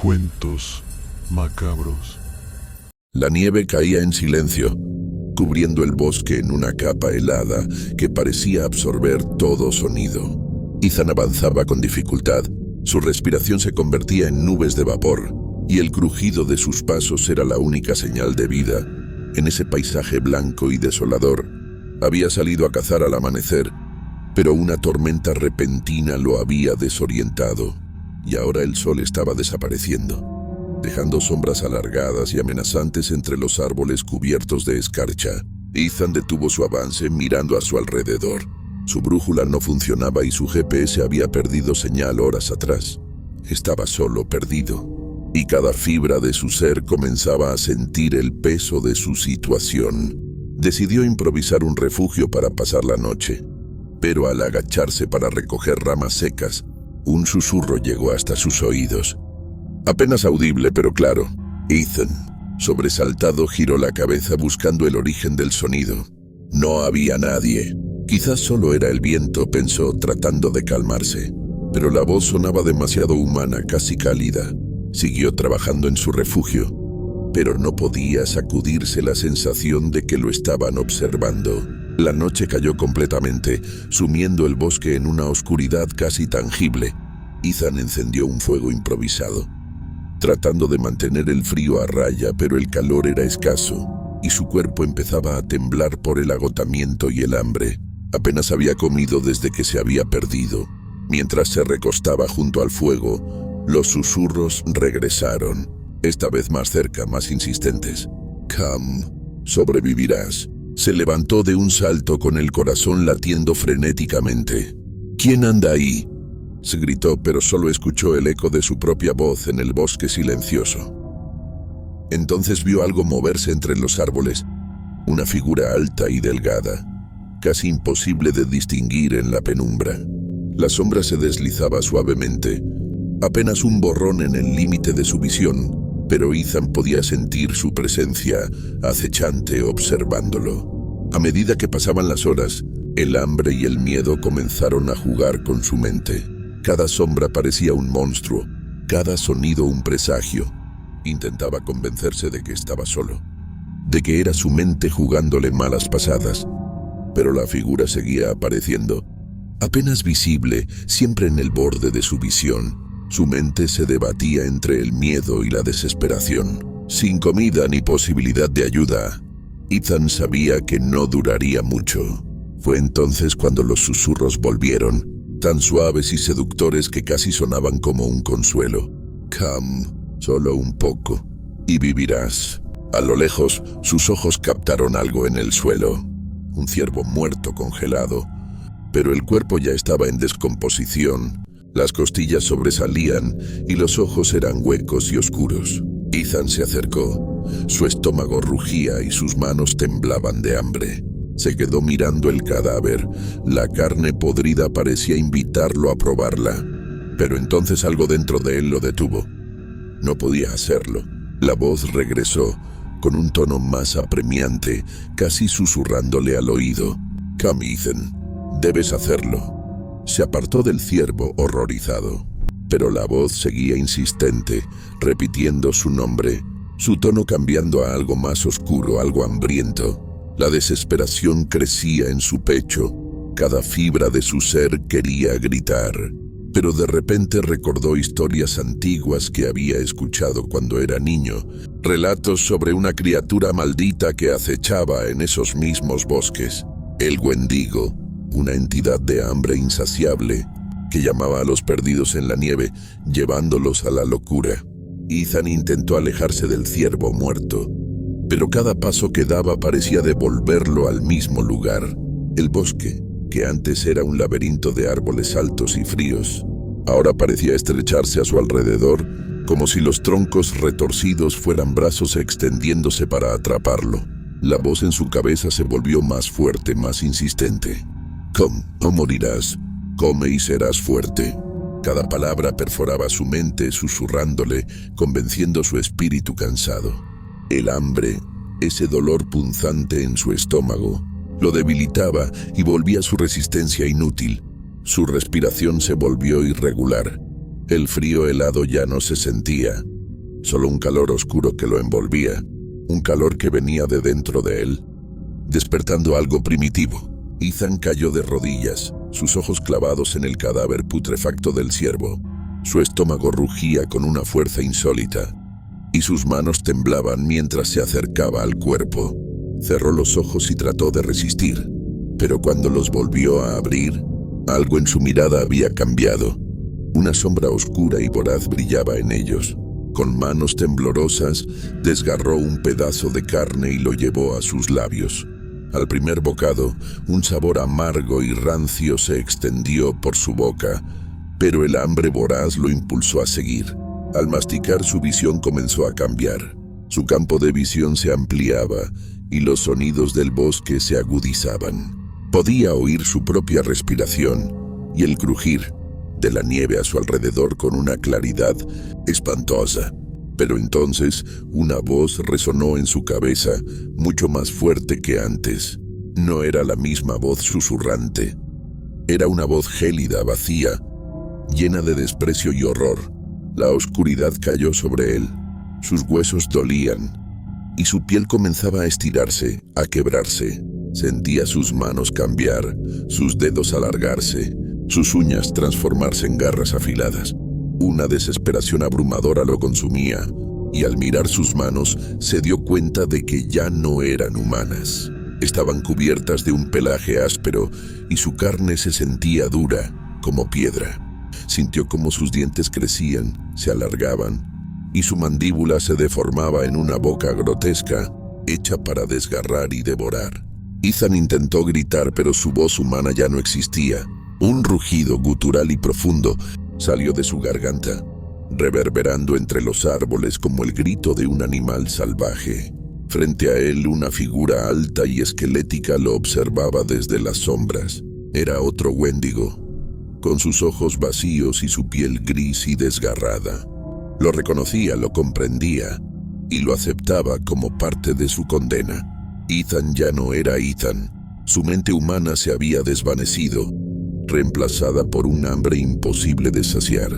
Cuentos macabros. La nieve caía en silencio, cubriendo el bosque en una capa helada que parecía absorber todo sonido. Ethan avanzaba con dificultad. Su respiración se convertía en nubes de vapor, y el crujido de sus pasos era la única señal de vida en ese paisaje blanco y desolador. Había salido a cazar al amanecer, pero una tormenta repentina lo había desorientado, y ahora el sol estaba desapareciendo, dejando sombras alargadas y amenazantes entre los árboles cubiertos de escarcha. Ethan detuvo su avance mirando a su alrededor. Su brújula no funcionaba y su GPS había perdido señal horas atrás. Estaba solo, perdido, y cada fibra de su ser comenzaba a sentir el peso de su situación. Decidió improvisar un refugio para pasar la noche, pero al agacharse para recoger ramas secas, un susurro llegó hasta sus oídos. Apenas audible, pero claro. Ethan, sobresaltado, giró la cabeza buscando el origen del sonido. No había nadie. Quizás solo era el viento, pensó, tratando de calmarse. Pero la voz sonaba demasiado humana, casi cálida. Siguió trabajando en su refugio, pero no podía sacudirse la sensación de que lo estaban observando. La noche cayó completamente, sumiendo el bosque en una oscuridad casi tangible. Ethan encendió un fuego improvisado, tratando de mantener el frío a raya, pero el calor era escaso, y su cuerpo empezaba a temblar por el agotamiento y el hambre. Apenas había comido desde que se había perdido. Mientras se recostaba junto al fuego, los susurros regresaron, esta vez más cerca, más insistentes. «Come, sobrevivirás». Se levantó de un salto con el corazón latiendo frenéticamente. «¿Quién anda ahí?», se gritó, pero solo escuchó el eco de su propia voz en el bosque silencioso. Entonces vio algo moverse entre los árboles, una figura alta y delgada, casi imposible de distinguir en la penumbra. La sombra se deslizaba suavemente, apenas un borrón en el límite de su visión, pero Ethan podía sentir su presencia acechante observándolo. A medida que pasaban las horas, el hambre y el miedo comenzaron a jugar con su mente. Cada sombra parecía un monstruo, cada sonido un presagio. Intentaba convencerse de que estaba solo, de que era su mente jugándole malas pasadas, pero la figura seguía apareciendo, apenas visible, siempre en el borde de su visión. Su mente se debatía entre el miedo y la desesperación. Sin comida ni posibilidad de ayuda, Ethan sabía que no duraría mucho. Fue entonces cuando los susurros volvieron, tan suaves y seductores que casi sonaban como un consuelo. «Come, solo un poco, y vivirás». A lo lejos, sus ojos captaron algo en el suelo. Un ciervo muerto congelado, pero el cuerpo ya estaba en descomposición. Las costillas sobresalían y los ojos eran huecos y oscuros. Ethan se acercó. Su estómago rugía y sus manos temblaban de hambre. Se quedó mirando el cadáver. La carne podrida parecía invitarlo a probarla. Pero entonces algo dentro de él lo detuvo. No podía hacerlo. La voz regresó, con un tono más apremiante, casi susurrándole al oído. «Come, Ethan, debes hacerlo». Se apartó del ciervo horrorizado, pero la voz seguía insistente, repitiendo su nombre, su tono cambiando a algo más oscuro, algo hambriento. La desesperación crecía en su pecho, cada fibra de su ser quería gritar, pero de repente recordó historias antiguas que había escuchado cuando era niño, relatos sobre una criatura maldita que acechaba en esos mismos bosques, el Wendigo, una entidad de hambre insaciable que llamaba a los perdidos en la nieve, llevándolos a la locura. Ethan intentó alejarse del ciervo muerto, pero cada paso que daba parecía devolverlo al mismo lugar. El bosque, que antes era un laberinto de árboles altos y fríos, ahora parecía estrecharse a su alrededor, como si los troncos retorcidos fueran brazos extendiéndose para atraparlo. La voz en su cabeza se volvió más fuerte, más insistente. «Come, o morirás. Come y serás fuerte». Cada palabra perforaba su mente, susurrándole, convenciendo su espíritu cansado. El hambre, ese dolor punzante en su estómago, lo debilitaba y volvía su resistencia inútil. Su respiración se volvió irregular. El frío helado ya no se sentía, solo un calor oscuro que lo envolvía, un calor que venía de dentro de él, despertando algo primitivo. Ethan cayó de rodillas, sus ojos clavados en el cadáver putrefacto del ciervo. Su estómago rugía con una fuerza insólita, y sus manos temblaban mientras se acercaba al cuerpo. Cerró los ojos y trató de resistir, pero cuando los volvió a abrir, algo en su mirada había cambiado. Una sombra oscura y voraz brillaba en ellos. Con manos temblorosas, desgarró un pedazo de carne y lo llevó a sus labios. Al primer bocado, un sabor amargo y rancio se extendió por su boca, pero el hambre voraz lo impulsó a seguir. Al masticar, su visión comenzó a cambiar. Su campo de visión se ampliaba y los sonidos del bosque se agudizaban. Podía oír su propia respiración y el crujir de la nieve a su alrededor con una claridad espantosa. Pero entonces una voz resonó en su cabeza, mucho más fuerte que antes. No era la misma voz susurrante. Era una voz gélida, vacía, llena de desprecio y horror. La oscuridad cayó sobre él. Sus huesos dolían y su piel comenzaba a estirarse, a quebrarse. Sentía sus manos cambiar, sus dedos alargarse, sus uñas transformarse en garras afiladas. Una desesperación abrumadora lo consumía, y al mirar sus manos se dio cuenta de que ya no eran humanas. Estaban cubiertas de un pelaje áspero y su carne se sentía dura, como piedra. Sintió como sus dientes crecían, se alargaban, y su mandíbula se deformaba en una boca grotesca, hecha para desgarrar y devorar. Ethan intentó gritar, pero su voz humana ya no existía. Un rugido gutural y profundo salió de su garganta, reverberando entre los árboles como el grito de un animal salvaje. Frente a él, una figura alta y esquelética lo observaba desde las sombras. Era otro Wendigo, con sus ojos vacíos y su piel gris y desgarrada. Lo reconocía, lo comprendía y lo aceptaba como parte de su condena. Ethan ya no era Ethan. Su mente humana se había desvanecido, reemplazada por un hambre imposible de saciar.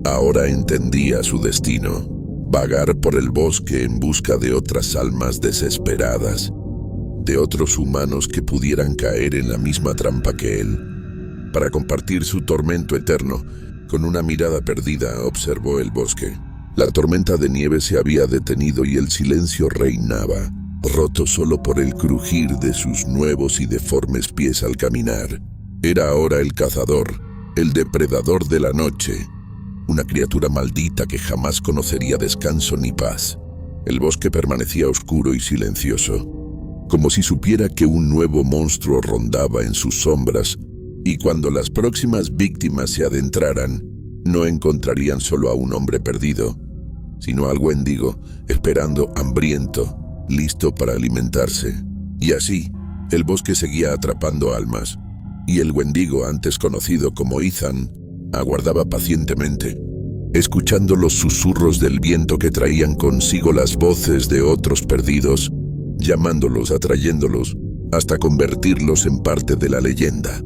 Ahora entendía su destino: vagar por el bosque en busca de otras almas desesperadas, de otros humanos que pudieran caer en la misma trampa que él, para compartir su tormento eterno. Con una mirada perdida observó el bosque. La tormenta de nieve se había detenido y el silencio reinaba, roto solo por el crujir de sus nuevos y deformes pies al caminar. Era ahora el cazador, el depredador de la noche, una criatura maldita que jamás conocería descanso ni paz. El bosque permanecía oscuro y silencioso, como si supiera que un nuevo monstruo rondaba en sus sombras, y cuando las próximas víctimas se adentraran, no encontrarían solo a un hombre perdido, sino al Wendigo, esperando hambriento, listo para alimentarse. Y así, el bosque seguía atrapando almas, y el Wendigo, antes conocido como Ethan, aguardaba pacientemente, escuchando los susurros del viento que traían consigo las voces de otros perdidos, llamándolos, atrayéndolos, hasta convertirlos en parte de la leyenda.